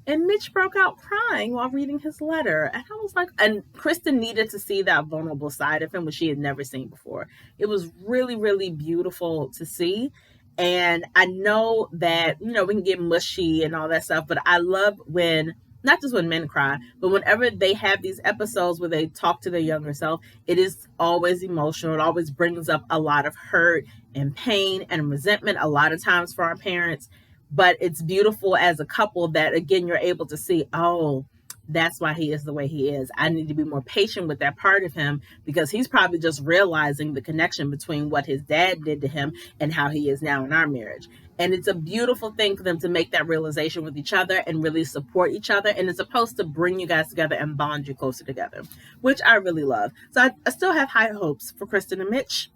Speaker 1: And Mitch broke out crying while reading his letter. And I was like, and Kristen needed to see that vulnerable side of him, which she had never seen before. It was really, really beautiful to see. And I know that, we can get mushy and all that stuff, but I love when, not just when men cry, but whenever they have these episodes where they talk to their younger self, it is always emotional. It always brings up a lot of hurt and pain and resentment a lot of times for our parents. But it's beautiful as a couple that, again, you're able to see, oh, that's why he is the way he is. I need to be more patient with that part of him, because he's probably just realizing the connection between what his dad did to him and how he is now in our marriage. And it's a beautiful thing for them to make that realization with each other and really support each other. And it's supposed to bring you guys together and bond you closer together, which I really love. So I still have high hopes for Kristen and Mitch.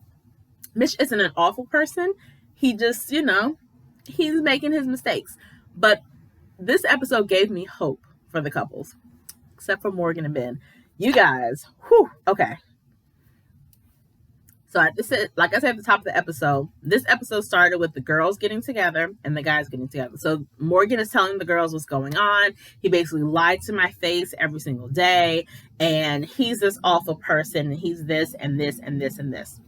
Speaker 1: Mitch isn't an awful person. He just, he's making his mistakes. But this episode gave me hope for the couples, except for Morgan and Ben. You guys, okay. So like I said at the top of the episode, this episode started with the girls getting together and the guys getting together. So Morgan is telling the girls what's going on. He basically lied to my face every single day. And he's this awful person. And he's this and this and this and this.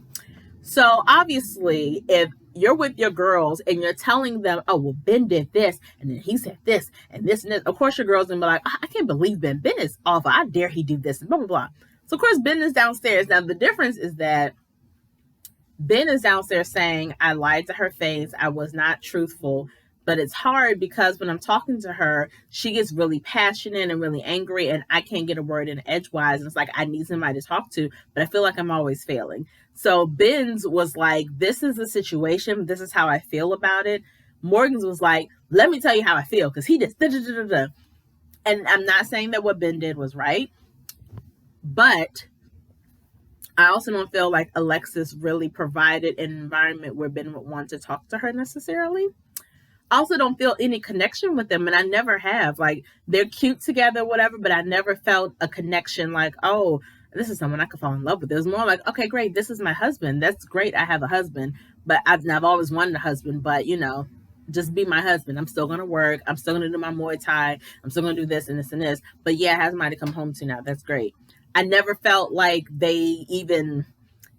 Speaker 1: So obviously, if you're with your girls and you're telling them, oh, well, Ben did this, and then he said this, and this, and this, of course your girls are going to be like, I can't believe Ben. Ben is awful. I dare he do this, and blah, blah, blah. So, of course, Ben is downstairs. Now, the difference is that Ben is downstairs saying, I lied to her face. I was not truthful. But it's hard because when I'm talking to her, she gets really passionate and really angry, and I can't get a word in edgewise. And it's like, I need somebody to talk to, but I feel like I'm always failing. So Ben's was like, this is the situation. This is how I feel about it. Morgan's was like, let me tell you how I feel, because he just da-da-da-da-da. And I'm not saying that what Ben did was right, but I also don't feel like Alexis really provided an environment where Ben would want to talk to her necessarily. I also don't feel any connection with them, and I never have. Like, they're cute together, whatever, but I never felt a connection like, oh, this is someone I could fall in love with. It was more like, okay, great, this is my husband. That's great, I have a husband, but I've always wanted a husband, but, just be my husband. I'm still going to work. I'm still going to do my Muay Thai. I'm still going to do this and this and this. But yeah, I have somebody to come home to now. That's great. I never felt like they even...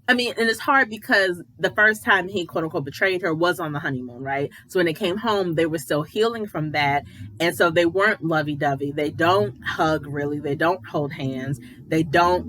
Speaker 1: and it's hard because the first time he quote unquote betrayed her was on the honeymoon, right? So when they came home, they were still healing from that. And so they weren't lovey-dovey. They don't hug really. They don't hold hands. They don't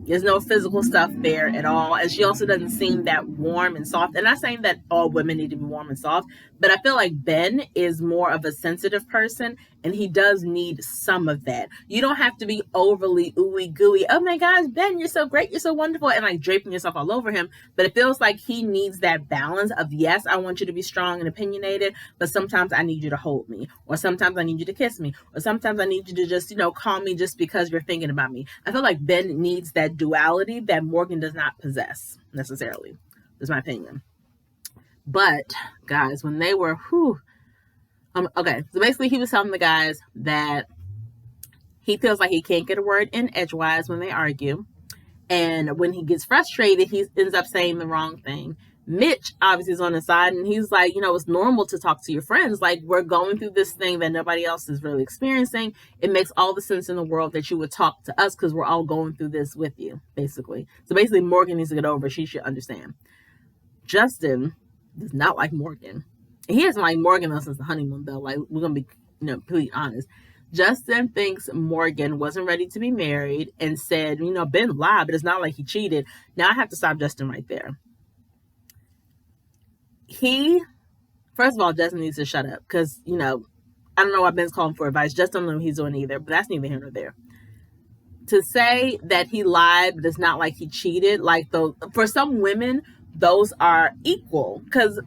Speaker 1: there's no physical stuff there at all. And she also doesn't seem that warm and soft. And I'm not saying that all women need to be warm and soft, but I feel like Ben is more of a sensitive person, and he does need some of that. You don't have to be overly ooey gooey. Oh my gosh, Ben, you're so great. You're so wonderful. And draping yourself all over him. But it feels like he needs that balance of, yes, I want you to be strong and opinionated, but sometimes I need you to hold me, or sometimes I need you to kiss me, or sometimes I need you to just, call me just because you're thinking about me. I feel like Ben needs that duality that Morgan does not possess necessarily. That's my opinion. But guys, when they were, okay, so basically he was telling the guys that he feels like he can't get a word in edgewise when they argue. And when he gets frustrated, he ends up saying the wrong thing. Mitch obviously is on the side, and he's like, it's normal to talk to your friends. Like, we're going through this thing that nobody else is really experiencing. It makes all the sense in the world that you would talk to us because we're all going through this with you, basically. So basically, Morgan needs to get over it. She should understand. Justin does not like Morgan. And he doesn't like Morgan since the honeymoon, though. Like, we're going to be, completely honest. Justin thinks Morgan wasn't ready to be married and said, Ben lied, but it's not like he cheated. Now I have to stop Justin right there. First of all, Justin needs to shut up because, I don't know why Ben's calling for advice. Justin don't know what he's doing either, but that's neither here nor there. To say that he lied, but it's not like he cheated, for some women, those are equal. Because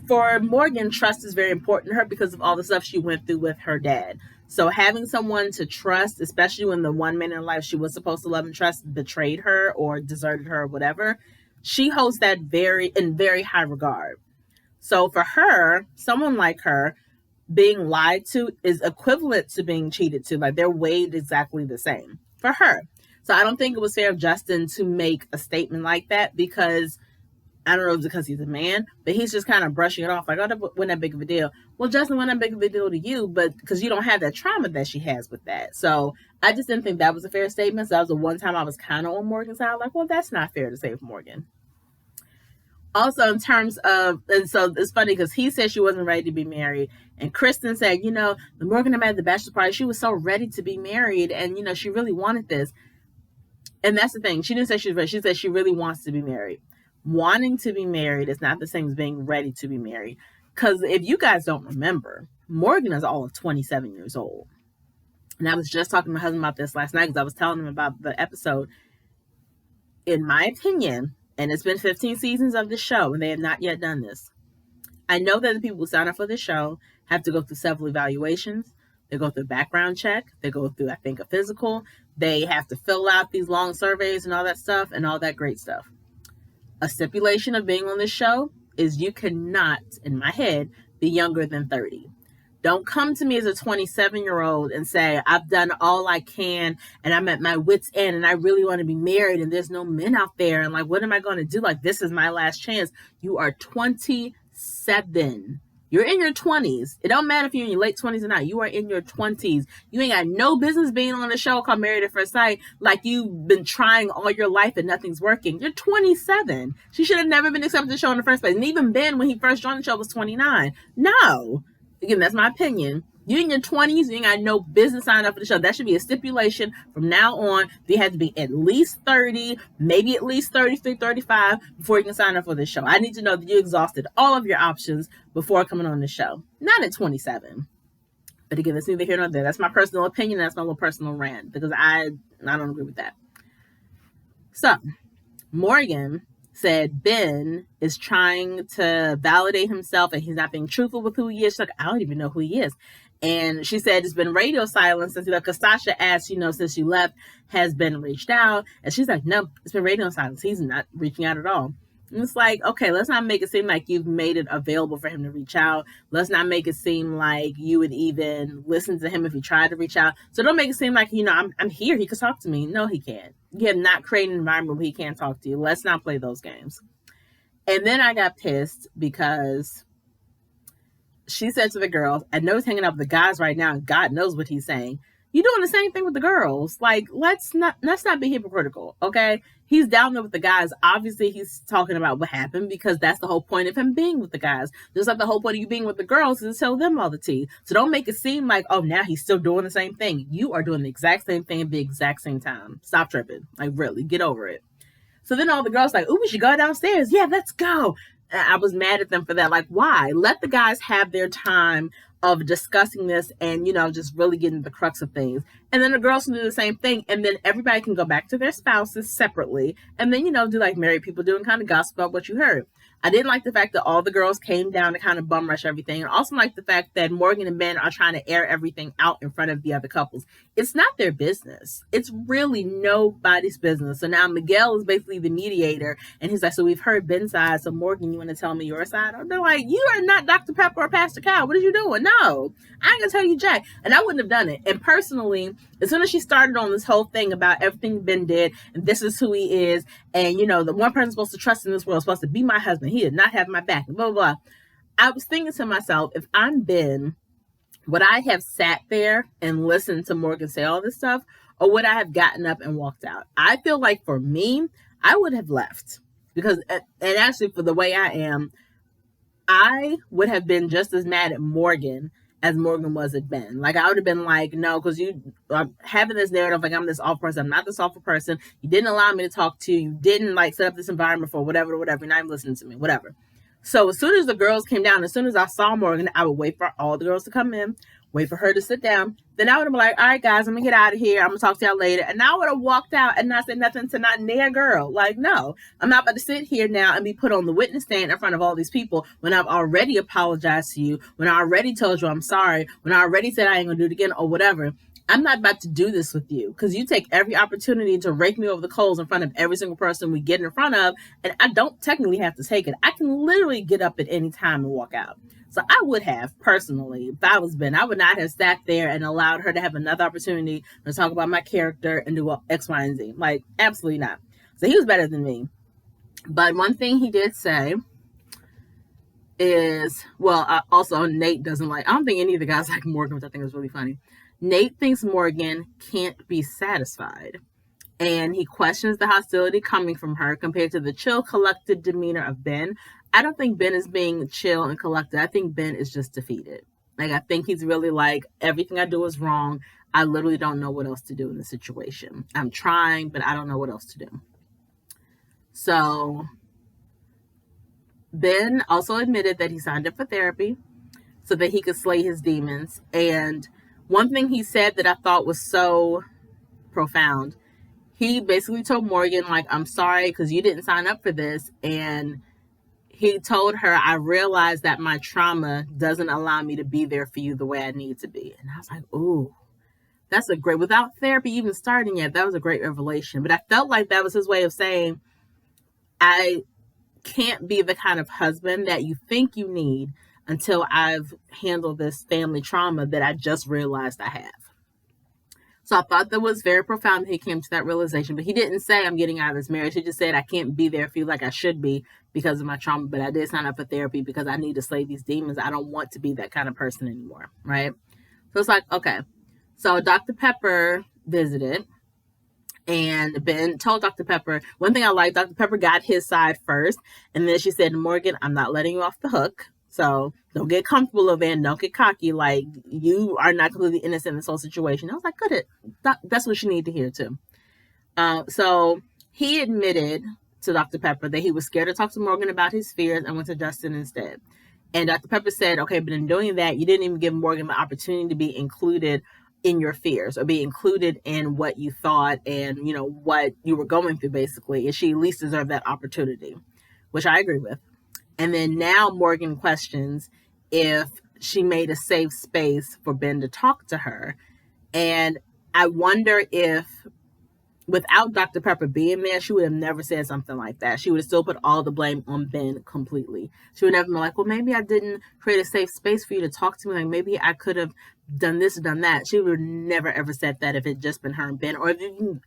Speaker 1: for Morgan, trust is very important to her because of all the stuff she went through with her dad. So having someone to trust, especially when the one man in life she was supposed to love and trust betrayed her or deserted her or whatever, She holds that very high regard. So for her, someone like her, being lied to is equivalent to being cheated to. Like, they're weighed exactly the same for her. So I don't think it was fair of Justin to make a statement like that, because I don't know if it's because he's a man, but he's just kind of brushing it off like, oh, that wasn't that big of a deal. Well, Justin, wasn't that big of a deal to you, but because you don't have that trauma that she has with that. So I just didn't think that was a fair statement. So that was the one time I was kind of on Morgan's side, like, well, that's not fair to say for Morgan. Also, in terms of, and so it's funny because he said she wasn't ready to be married, and Kristen said, the Morgan I met at the bachelor party, she was so ready to be married, and she really wanted this. And that's the thing, she didn't say she was ready. She said she really wants to be married. Wanting to be married is not the same as being ready to be married. Because if you guys don't remember, Morgan is all of 27 years old. And I was just talking to my husband about this last night, because I was telling him about the episode. In my opinion, and it's been 15 seasons of the show, and they have not yet done this, I know that the people who sign up for the show have to go through several evaluations. They go through a background check. They go through, I think, a physical. They have to fill out these long surveys and all that stuff and all that great stuff. A stipulation of being on this show is you cannot, in my head, be younger than 30. Don't come to me as a 27-year-old and say, I've done all I can and I'm at my wit's end and I really want to be married and there's no men out there and like, what am I going to do? Like, this is my last chance. You are 27. You're in your 20s. It don't matter if you're in your late 20s or not. You are in your 20s. You ain't got no business being on a show called Married at First Sight like you've been trying all your life and nothing's working. You're 27. She should have never been accepted to the show in the first place. And even Ben, when he first joined the show, was 29. No. Again, that's my opinion. You're in your 20s, you ain't got no business signing up for the show. That should be a stipulation from now on. You have to be at least 30, maybe at least 33, 35 before you can sign up for this show. I need to know that you exhausted all of your options before coming on the show. Not at 27. But again, that's neither here nor there. That's my personal opinion. That's my little personal rant, because I don't agree with that. So, Morgan said Ben is trying to validate himself and he's not being truthful with who he is. She's like, I don't even know who he is. And she said it's been radio silence since he left, because Sasha asked, since you left, has Ben reached out? And she's like, no, it's been radio silence. He's not reaching out at all. And it's like, okay, let's not make it seem like you've made it available for him to reach out. Let's not make it seem like you would even listen to him if he tried to reach out. So don't make it seem like, I'm here, he could talk to me. No, he can't. You have not created an environment where he can't talk to you. Let's not play those games. And then I got pissed because she said to the girls, I know he's hanging out with the guys right now, and God knows what he's saying. You're doing the same thing with the girls. Like, let's not be hypocritical, okay? He's down there with the guys. Obviously, he's talking about what happened, because that's the whole point of him being with the guys. Just like the whole point of you being with the girls is to tell them all the tea. So don't make it seem like, oh, now he's still doing the same thing. You are doing the exact same thing at the exact same time. Stop tripping. Like, really, get over it. So then all the girls like, ooh, we should go downstairs. Yeah, let's go. I was mad at them for that. Like, why? Let the guys have their time of discussing this and, just really getting the crux of things. And then the girls can do the same thing. And then everybody can go back to their spouses separately. And then, do like married people do and kind of gossip about what you heard. I didn't like the fact that all the girls came down to kind of bum rush everything. And also like the fact that Morgan and Ben are trying to air everything out in front of the other couples. It's not their business. It's really nobody's business. So now Miguel is basically the mediator. And he's like, so we've heard Ben's side. So Morgan, you want to tell me your side? Oh, they're like, you are not Dr. Pepper or Pastor Cow. What are you doing? No, I ain't gonna tell you Jack. And I wouldn't have done it. And personally, as soon as she started on this whole thing about everything Ben did, and this is who he is, and the one person supposed to trust in this world is supposed to be my husband. He did not have my back, blah, blah, blah. I was thinking to myself, if I'm Ben, would I have sat there and listened to Morgan say all this stuff, or would I have gotten up and walked out? I feel like for me, I would have left, because, and actually for the way I am, I would have been just as mad at Morgan as Morgan was at Ben. Like, I would have been like, no, because you are having this narrative like I'm this awful person. I'm not this awful person. You didn't allow me to talk to you. You didn't set up this environment for whatever. You're not even listening to me, whatever. So as soon as the girls came down, as soon as I saw Morgan, I would wait for all the girls to come in, wait for her to sit down. Then I would have been like, all right, guys, I'm going to get out of here. I'm going to talk to y'all later. And I would have walked out and not said nothing to not near girl. Like, no, I'm not about to sit here now and be put on the witness stand in front of all these people when I've already apologized to you, when I already told you I'm sorry, when I already said I ain't going to do it again or whatever. I'm not about to do this with you because you take every opportunity to rake me over the coals in front of every single person we get in front of, and I don't technically have to take it. I can literally get up at any time and walk out. So I would have, personally, if I was Ben, I would not have sat there and allowed her to have another opportunity to talk about my character and do X, Y, and Z. Like, absolutely not. So he was better than me. But one thing he did say is, well, also Nate doesn't like, I don't think any of the guys like Morgan, which I think is really funny. Nate thinks Morgan can't be satisfied, and he questions the hostility coming from her compared to the chill, collected demeanor of Ben. I don't think Ben is being chill and collected. I think Ben is just defeated. Like, I think he's really like, everything I do is wrong. I literally don't know what else to do in the situation. I'm trying, but I don't know what else to do. So Ben also admitted that he signed up for therapy so that he could slay his demons. And one thing he said that I thought was so profound, he basically told Morgan, like, I'm sorry because you didn't sign up for this. And he told her, I realized that my trauma doesn't allow me to be there for you the way I need to be. And I was like, ooh, that's a great, without therapy even starting yet, that was a great revelation. But I felt like that was his way of saying, I can't be the kind of husband that you think you need until I've handled this family trauma that I just realized I have. So I thought that was very profound that he came to that realization, but he didn't say I'm getting out of this marriage. He just said I can't be there for you like I should be because of my trauma, but I did sign up for therapy because I need to slay these demons. I don't want to be that kind of person anymore, right? So it's like, okay. So Dr. Pepper visited, and Ben told Dr. Pepper, one thing I like, Dr. Pepper got his side first, and then she said, Morgan, I'm not letting you off the hook. So don't get comfortable over and don't get cocky. Like, you are not completely innocent in this whole situation. I was like, good. That's what you need to hear too. So he admitted to Dr. Pepper that he was scared to talk to Morgan about his fears and went to Justin instead. And Dr. Pepper said, okay, but in doing that, you didn't even give Morgan the opportunity to be included in your fears or be included in what you thought and, you know, what you were going through, basically. And she at least deserved that opportunity, which I agree with. And then now Morgan questions if she made a safe space for Ben to talk to her. And I wonder if without Dr. Pepper being there, she would have never said something like that. She would have still put all the blame on Ben completely. She would never be like, well, maybe I didn't create a safe space for you to talk to me. Like, maybe I could have done this or done that. She would have never, ever said that if it just been her and Ben, or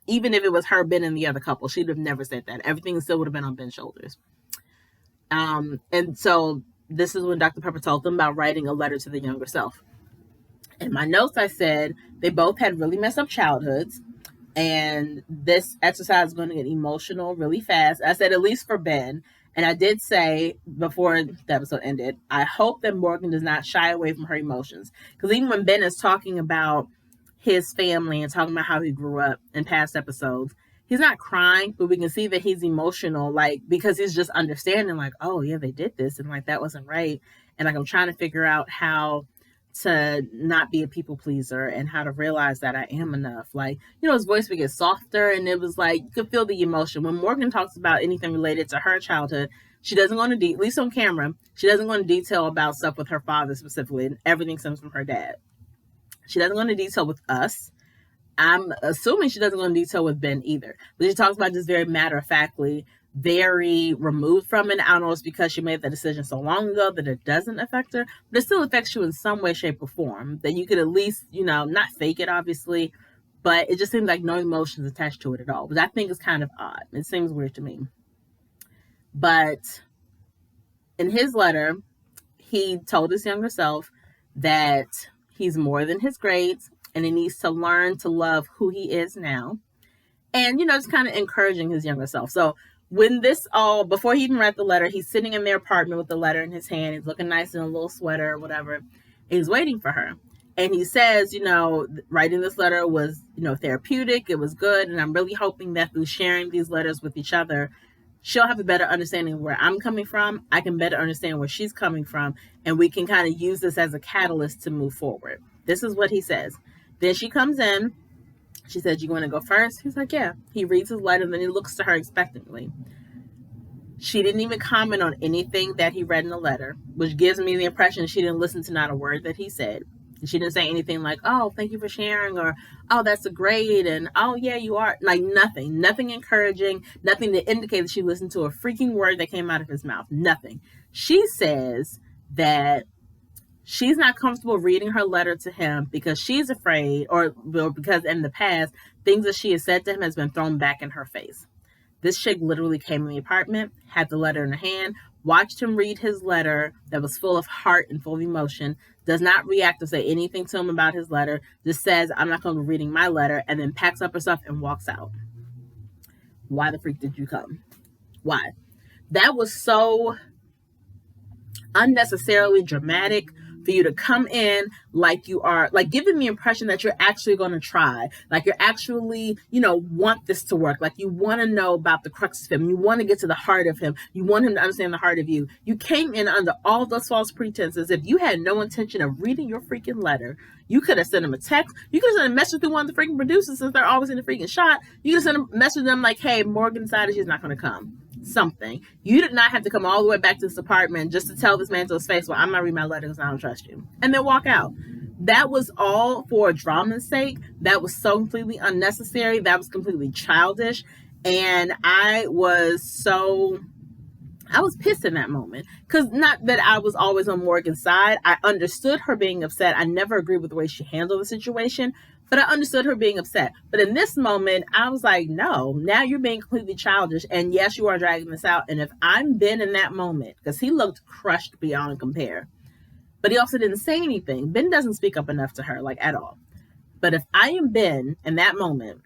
Speaker 1: even if it was her, Ben, and the other couple. She would have never said that. Everything still would have been on Ben's shoulders. And so this is when Dr. Pepper told them about writing a letter to the younger self. In my notes, I said they both had really messed up childhoods, and this exercise is going to get emotional really fast. I said, at least for Ben. And I did say before the episode ended, I hope that Morgan does not shy away from her emotions. Because even when Ben is talking about his family and talking about how he grew up in past episodes, he's not crying, but we can see that he's emotional, like, because he's just understanding, like, oh yeah, they did this, and like, that wasn't right. And like, I'm trying to figure out how to not be a people pleaser and how to realize that I am enough. Like, you know, his voice would get softer, and it was like, you could feel the emotion. When Morgan talks about anything related to her childhood, she doesn't go into at least on camera, she doesn't go into detail about stuff with her father specifically, and everything stems from her dad. She doesn't go into detail with us. I'm assuming she doesn't go into detail with Ben either. But she talks about just very matter-of-factly, very removed from it. I don't know if it's because she made that decision so long ago that it doesn't affect her, but it still affects you in some way, shape, or form. That you could at least, you know, not fake it, obviously, but it just seems like no emotions attached to it at all, which I think is kind of odd. It seems weird to me. But in his letter, he told his younger self that he's more than his grades, and he needs to learn to love who he is now. And, you know, just kind of encouraging his younger self. So when this all, before he even read the letter, he's sitting in their apartment with the letter in his hand. He's looking nice in a little sweater or whatever. He's waiting for her. And he says, you know, writing this letter was, you know, therapeutic. It was good. And I'm really hoping that through sharing these letters with each other, she'll have a better understanding of where I'm coming from. I can better understand where she's coming from. And we can kind of use this as a catalyst to move forward. This is what he says. Then she comes in. She said, you want to go first? He's like, yeah. He reads his letter, and then he looks to her expectantly. She didn't even comment on anything that he read in the letter, which gives me the impression she didn't listen to not a word that he said. She didn't say anything like, oh, thank you for sharing, or, oh, that's great, and, oh, yeah, you are. Like, nothing encouraging, nothing to indicate that she listened to a freaking word that came out of his mouth. Nothing. She says that she's not comfortable reading her letter to him because she's afraid, or because in the past, things that she has said to him has been thrown back in her face. This chick literally came in the apartment, had the letter in her hand, watched him read his letter that was full of heart and full of emotion, does not react or say anything to him about his letter, just says, I'm not going to be reading my letter, and then packs up her stuff and walks out. Why the freak did you come? Why? That was so unnecessarily dramatic for you to come in like you are, like, giving me the impression that you're actually going to try, like you're actually, want this to work, like you want to know about the crux of him, you want to get to the heart of him, you want him to understand the heart of you. You came in under all those false pretenses. If you had no intention of reading your freaking letter, you could have sent him a text, you could have sent a message through one of the freaking producers, since they're always in the freaking shot. You could have sent a message to them like, hey, Morgan decided she's not going to come. Something. You did not have to come all the way back to this apartment just to tell this man to his face, well, I'm not reading my letter because I don't trust you, and then walk out. That was all for drama's sake. That was so completely unnecessary. That was completely childish. And I was pissed in that moment, because not that I was always on Morgan's side. I understood her being upset. I never agreed with the way she handled the situation, but I understood her being upset. But in this moment, I was like, no, now you're being completely childish. And yes, you are dragging this out. And if I'm Binh in that moment, because he looked crushed beyond compare, but he also didn't say anything. Binh doesn't speak up enough to her, like, at all. But if I am Binh in that moment,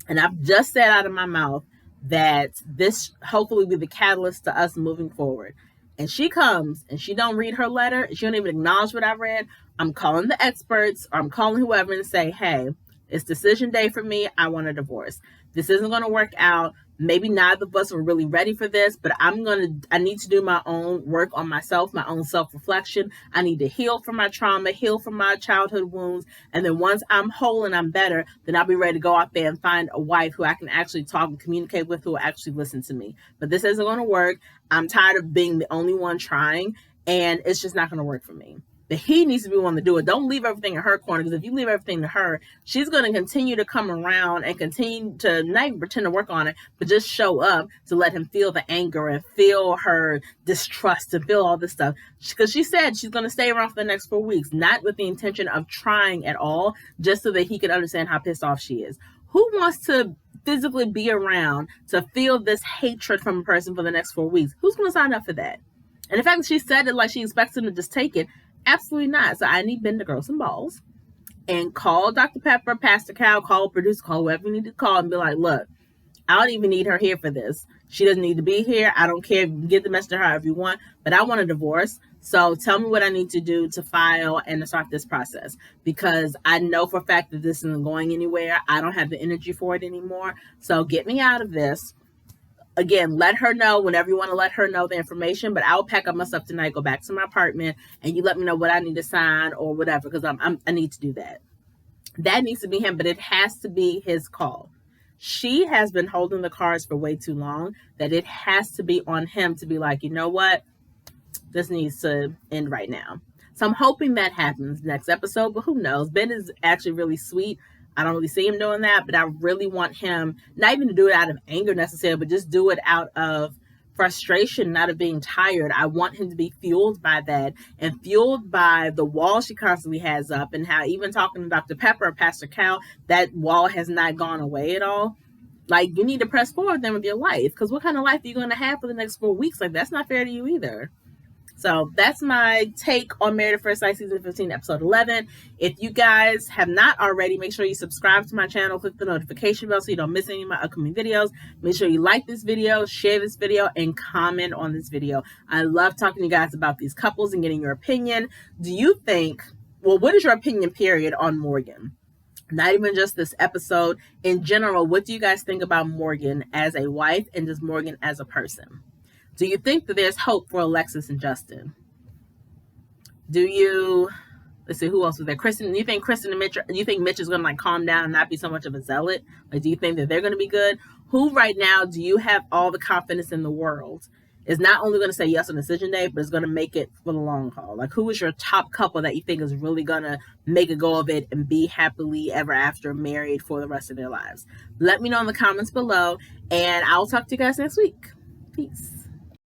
Speaker 1: and I've just said out of my mouth that this hopefully will be the catalyst to us moving forward, and she comes and she don't read her letter, she don't even acknowledge what I read, I'm calling the experts, or I'm calling whoever and say, hey, it's decision day for me. I want a divorce. This isn't going to work out. Maybe neither of us are really ready for this, but I need to do my own work on myself, my own self-reflection. I need to heal from my trauma, heal from my childhood wounds. And then once I'm whole and I'm better, then I'll be ready to go out there and find a wife who I can actually talk and communicate with, who will actually listen to me. But this isn't going to work. I'm tired of being the only one trying, and it's just not going to work for me. But he needs to be one to do it. Don't leave everything in her corner, because if you leave everything to her, she's going to continue to come around and continue to not even pretend to work on it, but just show up to let him feel the anger and feel her distrust and feel all this stuff. Because she said she's going to stay around for the next 4 weeks, not with the intention of trying at all, just so that he can understand how pissed off she is. Who wants to physically be around to feel this hatred from a person for the next 4 weeks? Who's going to sign up for that? And the fact that she said it like she expects him to just take it, absolutely not. So I need Binh to grow some balls and call Dr. Pepper, Pastor Cal, call producer, call whoever you need to call, and be like, look, I don't even need her here for this. She doesn't need to be here. I don't care if you can get the message to her if you want, but I want a divorce. So tell me what I need to do to file and to start this process, because I know for a fact that this isn't going anywhere. I don't have the energy for it anymore. So get me out of this. Again, let her know whenever you want to let her know the information, but I'll pack up my stuff tonight, go back to my apartment, and you let me know what I need to sign or whatever, because I need to do that. That needs to be him, but it has to be his call. She has been holding the cards for way too long, that it has to be on him to be like, you know what? This needs to end right now. So I'm hoping that happens next episode, but who knows? Binh is actually really sweet. I don't really see him doing that, but I really want him not even to do it out of anger necessarily, but just do it out of frustration, out of being tired. I want him to be fueled by that, and fueled by the wall she constantly has up, and how even talking to Dr. Pepper or Pastor Cal, that wall has not gone away at all. Like, you need to press forward then with your life, because what kind of life are you going to have for the next 4 weeks? Like, that's not fair to you either. So that's my take on Married at First Sight Season 15, Episode 11. If you guys have not already, make sure you subscribe to my channel, click the notification bell so you don't miss any of my upcoming videos. Make sure you like this video, share this video, and comment on this video. I love talking to you guys about these couples and getting your opinion. Do you think, well, what is your opinion, period, on Morgan? Not even just this episode. In general, what do you guys think about Morgan as a wife and just Morgan as a person? Do you think that there's hope for Alexis and Justin? Do you, let's see, who else was there? Kristen, you think Kristen and Mitch, you think Mitch is going to like calm down and not be so much of a zealot? Like, do you think that they're going to be good? Who right now do you have all the confidence in the world is not only going to say yes on decision day, but it's going to make it for the long haul. Like, who is your top couple that you think is really going to make a go of it and be happily ever after married for the rest of their lives? Let me know in the comments below, and I'll talk to you guys next week. Peace.